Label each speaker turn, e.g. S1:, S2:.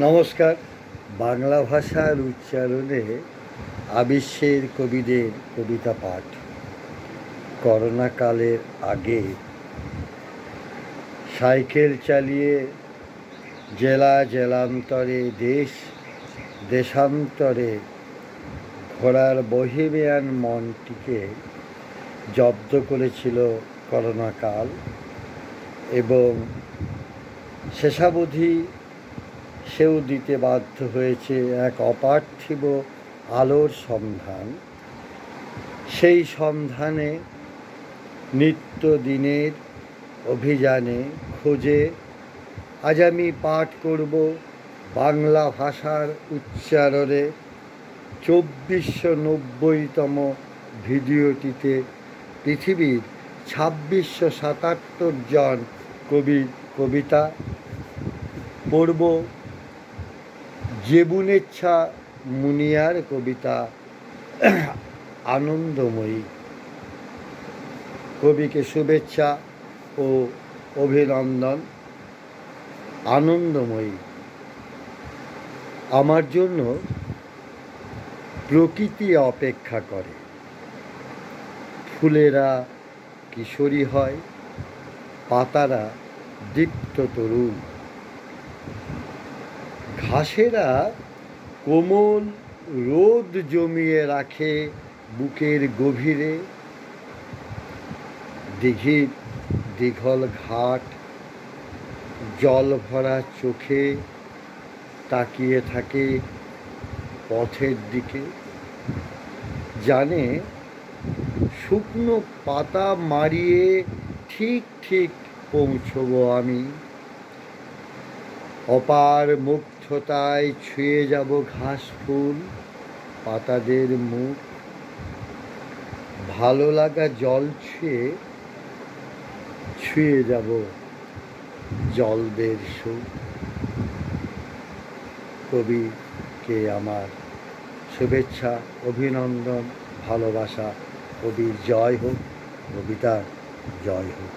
S1: নমস্কার। বাংলা ভাষার উচ্চারণে আবিশ্বের কবিদের কবিতা পাঠ। করোনাকালের আগে সাইকেল চালিয়ে জেলা জেলান্তরে দেশ দেশান্তরে ঘোড়ার বহিমিয়ান মনটিকে জব্দ করেছিল করোনাকাল, এবং শেষাবধি সেও দিতে বাধ্য হয়েছে এক অপার্থিব আলোর সন্ধান। সেই সন্ধানে নিত্যদিনের অভিযানে খোঁজে আজ আমি পাঠ করব বাংলা ভাষার উচ্চারণে ২৪৯০তম ভিডিওটিতে পৃথিবীর ২৬৭৭ জন কবির কবিতা পড়ব। জেবুনেচ্ছা মুনিয়ার কবিতা আনন্দময়ী। কবিকে শুভেচ্ছা ও অভিনন্দন। আনন্দময়ী। আমার জন্য প্রকৃতি অপেক্ষা করে। ফুলেরা কিশোরী হয়, পাতারা দীপ্ত তরুণ, ঘাসেরা কোমল রোদ জমিয়ে রাখে বুকের গভীরে। দিঘির দীঘল ঘাট জল ভরা চোখে তাকিয়ে থাকে পথের দিকে, জানে শুকনো পাতা মারিয়ে ঠিক ঠিক পৌঁছবো আমি। অপার মুগ্ধতায় ছুঁয়ে যাব ঘাস ফুল পাতাদের মুখ, ভালো লাগা জল ছুঁয়ে যাব জলদের সুখ। কবিকে আমার শুভেচ্ছা, অভিনন্দন, ভালোবাসা। কবির জয় হোক, কবিতার জয় হোক।